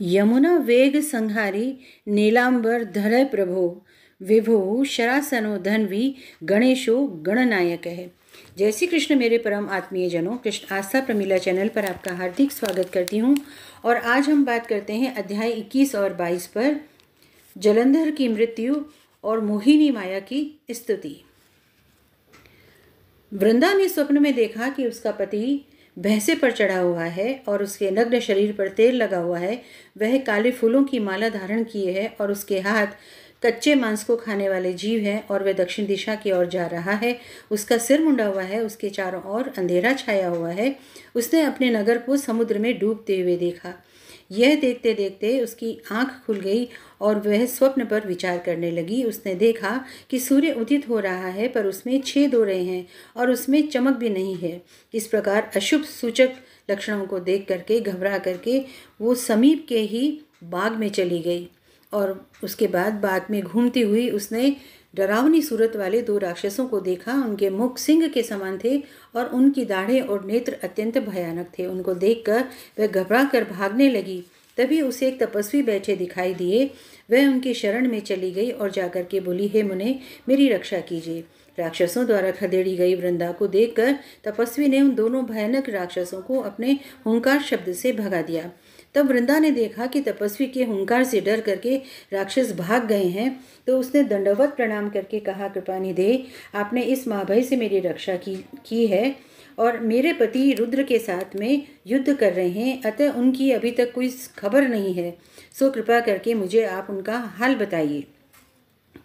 यमुना वेग संहारी नीलांबर धर प्रभो विभो शरासनो धन्वी गणेशो गणनायक है। जय श्री कृष्ण मेरे परम आत्मीय जनों, कृष्ण आस्था प्रमीला चैनल पर आपका हार्दिक स्वागत करती हूँ। और आज हम बात करते हैं अध्याय 21 और 22 पर, जलंधर की मृत्यु और मोहिनी माया की स्तुति। वृंदा ने स्वप्न में देखा कि उसका पति भैंसे पर चढ़ा हुआ है और उसके नग्न शरीर पर तेल लगा हुआ है। वह काले फूलों की माला धारण किए है और उसके हाथ कच्चे मांस को खाने वाले जीव हैं और वह दक्षिण दिशा की ओर जा रहा है। उसका सिर मुंडा हुआ है, उसके चारों ओर अंधेरा छाया हुआ है। उसने अपने नगर को समुद्र में डूबते हुए देखा। यह देखते देखते उसकी आंख खुल गई और वह स्वप्न पर विचार करने लगी। उसने देखा कि सूर्य उदित हो रहा है, पर उसमें छेद हो रहे हैं और उसमें चमक भी नहीं है। इस प्रकार अशुभ सूचक लक्षणों को देख करके घबरा करके वो समीप के ही बाग में चली गई। और उसके बाद बाग में घूमती हुई उसने डरावनी सूरत वाले दो राक्षसों को देखा। उनके मुख सिंह के समान थे और उनकी दाढ़ें और नेत्र अत्यंत भयानक थे। उनको देखकर वह घबरा कर भागने लगी। तभी उसे एक तपस्वी बैठे दिखाई दिए। वह उनकी शरण में चली गई और जाकर के बोली, हे मुने, मेरी रक्षा कीजिए। राक्षसों द्वारा खदेड़ी गई वृंदा को देखकर तपस्वी ने उन दोनों भयानक राक्षसों को अपने हुंकार शब्द से भगा दिया। तब वृंदा ने देखा कि तपस्वी के हुंकार से डर करके राक्षस भाग गए हैं, तो उसने दंडवत प्रणाम करके कहा, कृपानिधे, आपने इस महाभय से मेरी रक्षा की है और मेरे पति रुद्र के साथ में युद्ध कर रहे हैं, अतः उनकी अभी तक कोई खबर नहीं है। सो कृपा करके मुझे आप उनका हाल बताइए।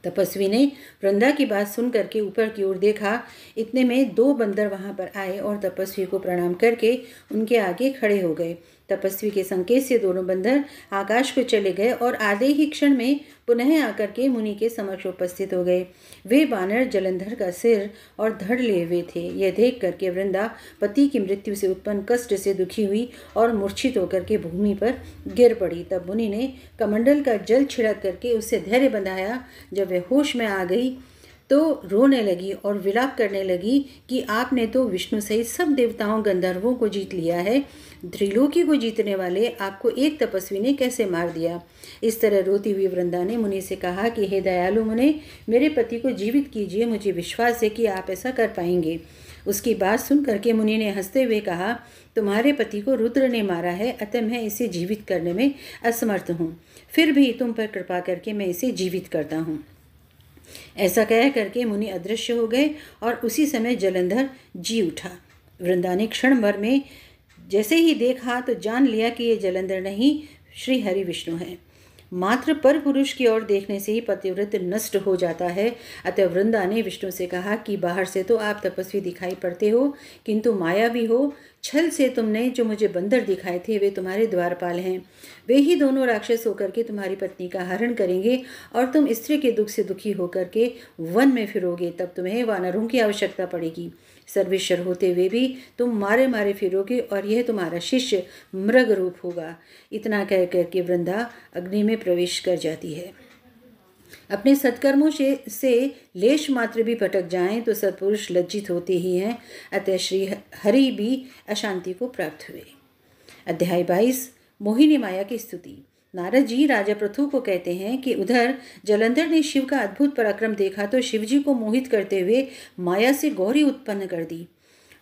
तपस्वी ने वृंदा की बात सुन करके ऊपर की ओर देखा। इतने में दो बंदर वहां पर आए और तपस्वी को प्रणाम करके उनके आगे खड़े हो गए। तपस्वी के संकेत से दोनों बंदर आकाश को चले गए और आधे ही क्षण में पुनः आकर के मुनि के समक्ष उपस्थित हो गए। वे बानर जलंधर का सिर और धड़ लिए हुए थे। यह देख करके वृंदा पति की मृत्यु से उत्पन्न कष्ट से दुखी हुई और मूर्छित होकर के भूमि पर गिर पड़ी। तब मुनि ने कमंडल का जल छिड़क करके उससे धैर्य बंधाया। जब वह होश में आ गई तो रोने लगी और विलाप करने लगी कि आपने तो विष्णु सहित सब देवताओं गंधर्वों को जीत लिया है, त्रिलोकी को जीतने वाले आपको एक तपस्वी ने कैसे मार दिया। इस तरह रोती हुई वृंदा ने मुनि से कहा कि हे दयालु मुने, मेरे पति को जीवित कीजिए, मुझे विश्वास है कि आप ऐसा कर पाएंगे। उसकी बात सुन करके मुनि ने हंसते हुए कहा, तुम्हारे पति को रुद्र ने मारा है, अतः मैं इसे जीवित करने में असमर्थ हूँ। फिर भी तुम पर कृपा करके मैं इसे जीवित करता हूँ। ऐसा कह करके मुनि अदृश्य हो गए और उसी समय जलंधर जी उठा। वृंदा ने क्षण भर में जैसे ही देखा तो जान लिया कि ये जलंधर नहीं, श्री हरि विष्णु है। मात्र पर पुरुष की ओर देखने से ही पतिव्रत नष्ट हो जाता है। अतः वृंदा ने विष्णु से कहा कि बाहर से तो आप तपस्वी दिखाई पड़ते हो, किंतु माया भी हो। छल से तुमने जो मुझे बंदर दिखाए थे वे तुम्हारे द्वारपाल हैं। वे ही दोनों राक्षस होकर के तुम्हारी पत्नी का हरण करेंगे और तुम स्त्री के दुख से दुखी होकर के वन में फिरोगे। तब तुम्हें वानरों की आवश्यकता पड़ेगी। सर्वेश्वर होते हुए भी तुम मारे मारे फिरोगे और यह तुम्हारा शिष्य मृग रूप होगा। इतना कह करके वृंदा अग्नि में प्रवेश कर जाती है। अपने सत्कर्मों से लेश मात्र भी भटक जाएं तो सत्पुरुष लज्जित होते ही हैं। अतः श्री हरि भी अशांति को प्राप्त हुए। अध्याय 22 मोहिनी माया की स्तुति। नारद जी राजा पृथु को कहते हैं कि उधर जलंधर ने शिव का अद्भुत पराक्रम देखा तो शिव जी को मोहित करते हुए माया से गौरी उत्पन्न कर दी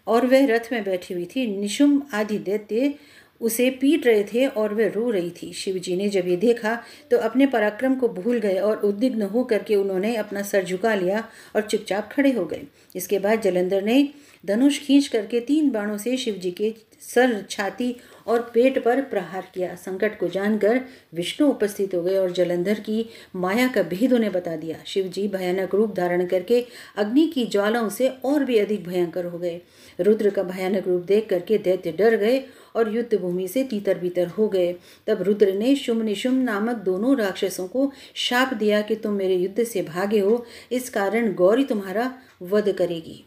और वह रथ में बैठी हुई थी। निशुंभ आदि दैत्य उसे पीट रहे थे और वह रो रही थी। शिव जी ने जब ये देखा तो अपने पराक्रम को भूल गए और उद्विग्न हो करके उन्होंने अपना सर झुका लिया और चुपचाप खड़े हो गए। इसके बाद जलंधर ने धनुष खींच करके 3 बाणों से शिव जी के सर, छाती और पेट पर प्रहार किया। संकट को जानकर विष्णु उपस्थित हो गए और जलंधर की माया का भेद उन्हें बता दिया। शिव जी भयानक रूप धारण करके अग्नि की ज्वालाओं से और भी अधिक भयंकर हो गए। रुद्र का भयानक रूप देख करके दैत्य डर गए और युद्ध भूमि से तीतर बीतर हो गए। तब रुद्र ने शुंभ निशुंभ नामक दोनों राक्षसों को शाप दिया कि तुम मेरे युद्ध से भागे हो, इस कारण गौरी तुम्हारा वध करेगी।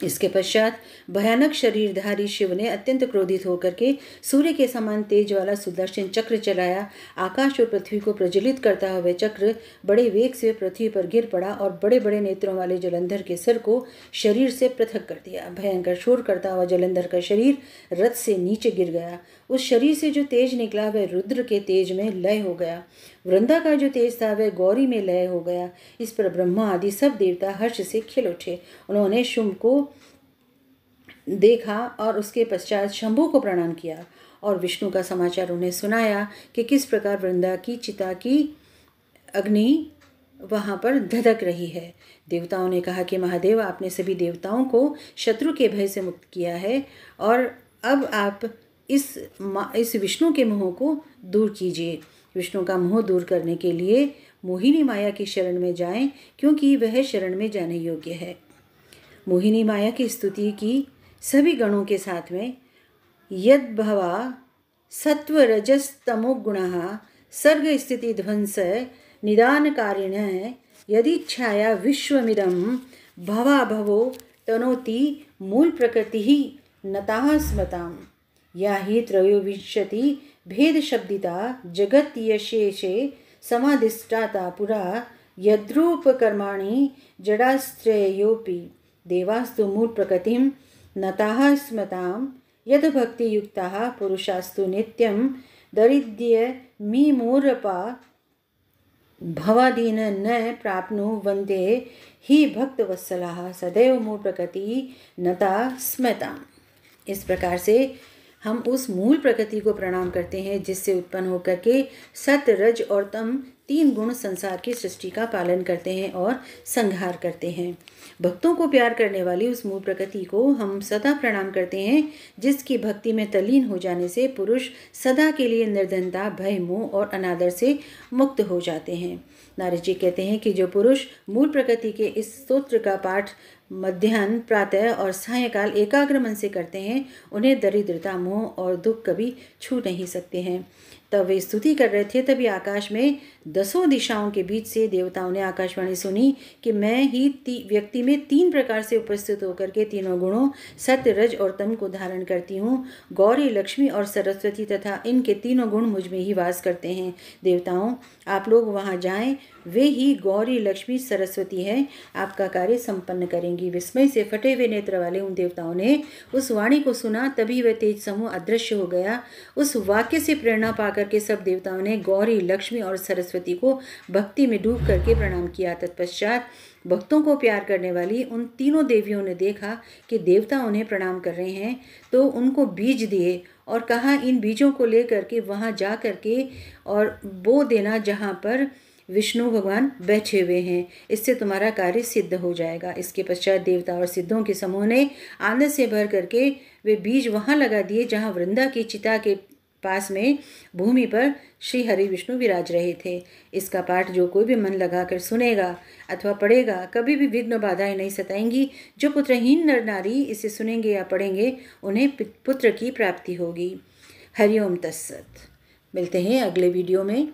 इसके पश्चात भयानक शरीरधारी शिव ने अत्यंत क्रोधित होकर के सूर्य के समान तेज वाला सुदर्शन चक्र चलाया। आकाश और पृथ्वी को प्रज्वलित करता हुआ चक्र बड़े वेग से पृथ्वी पर गिर पड़ा और बड़े बड़े नेत्रों वाले जलंधर के सिर को शरीर से पृथक कर दिया। भयंकर शोर करता हुआ जलंधर का शरीर रथ से नीचे गिर गया। उस शरीर से जो तेज निकला वह रुद्र के तेज में लय हो गया। वृंदा का जो तेज था वह गौरी में लय हो गया। इस पर ब्रह्मा आदि सब देवता हर्ष से खिल उठे। उन्होंने शुंभ को देखा और उसके पश्चात शंभु को प्रणाम किया और विष्णु का समाचार उन्हें सुनाया कि किस प्रकार वृंदा की चिता की अग्नि वहाँ पर धधक रही है। देवताओं ने कहा कि महादेव, आपने सभी देवताओं को शत्रु के भय से मुक्त किया है और अब आप इस विष्णु के मोह को दूर कीजिए। विष्णु का मोह दूर करने के लिए मोहिनी माया की शरण में जाएं, क्योंकि वह शरण में जाने योग्य है। मोहिनी माया की स्तुति की सभी गणों के साथ में यद्भवा सत्व रजस तमो गुणः सर्ग स्थिति ध्वंस निदानकारिणः यदिच्छाया विश्वमिदं भवा भवो तनोति मूल प्रकृति ही नताः स्मताम् या ही त्रयोविंशति भेद शब्दिता जगत यशेषे समाधिष्ठाता पुरा यद्रूप कर्माणि जडाश्रयोपि देवास्तु मूल प्रकृतिं नताः स्मतां यद भक्ति युक्ताः पुरुषास्तु नित्यं दरिद्रमीमूरपा भवादीन न प्राप्नुवन्ते ही भक्तवत्सलाः सदैव मूल प्रकृति नता स्मताम्। इस प्रकार से हम उस मूल प्रकृति को प्रणाम करते हैं जिससे उत्पन्न होकर के सत रज और तम तीन गुण संसार की सृष्टि का पालन करते हैं और संहार करते हैं। भक्तों को प्यार करने वाली उस मूल प्रकृति को हम सदा प्रणाम करते हैं, जिसकी भक्ति में तल्लीन हो जाने से पुरुष सदा के लिए निर्धनता, भय, मोह और अनादर से मुक्त हो जाते हैं। नारद जी कहते हैं कि जो पुरुष मूल प्रकृति के इस स्तोत्र का पाठ मध्याह्न, प्रातः और सायंकाल एकाग्र मन से करते हैं, उन्हें दरिद्रता, मोह और दुख कभी छू नहीं सकते हैं। तब वे स्तुति कर रहे थे, तभी आकाश में 10 दिशाओं के बीच से देवताओं ने आकाशवाणी सुनी कि मैं ही व्यक्ति में 3 प्रकार से उपस्थित होकर के तीनों गुणों सत्य, रज और तम को धारण करती हूँ। गौरी, लक्ष्मी और सरस्वती तथा इनके तीनों गुण मुझ में ही वास करते हैं। देवताओं, आप लोग वहाँ जाएं, वे ही गौरी, लक्ष्मी, सरस्वती है, आपका कार्य संपन्न करेंगी। विस्मय से फटे हुए नेत्र वाले उन देवताओं ने उस वाणी को सुना, तभी वह तेज समूह अदृश्य हो गया। उस वाक्य से प्रेरणा पाकर के सब देवताओं ने गौरी, लक्ष्मी और सरस्वती को भक्ति में डूब करके प्रणाम किया। तत्पश्चात भक्तों को प्यार करने वाली उन तीनों देवियों ने देखा कि देवता उन्हें प्रणाम कर रहे हैं, तो उनको बीज दिए और कहा, इन बीजों को ले करके वहाँ जा करके और बो देना जहाँ पर विष्णु भगवान बैठे हुए हैं, इससे तुम्हारा कार्य सिद्ध हो जाएगा। इसके पश्चात देवता और सिद्धों के समूह ने आनंद से भर करके वे बीज वहाँ लगा दिए जहाँ वृंदा की चिता के पास में भूमि पर श्री हरि विष्णु विराज रहे थे। इसका पाठ जो कोई भी मन लगाकर सुनेगा अथवा पढ़ेगा, कभी भी विघ्न बाधाएं नहीं सताएंगी। जो पुत्रहीन नर नारी इसे सुनेंगे या पढ़ेंगे, उन्हें पुत्र की प्राप्ति होगी। हरिओम तत्सत। मिलते हैं अगले वीडियो में।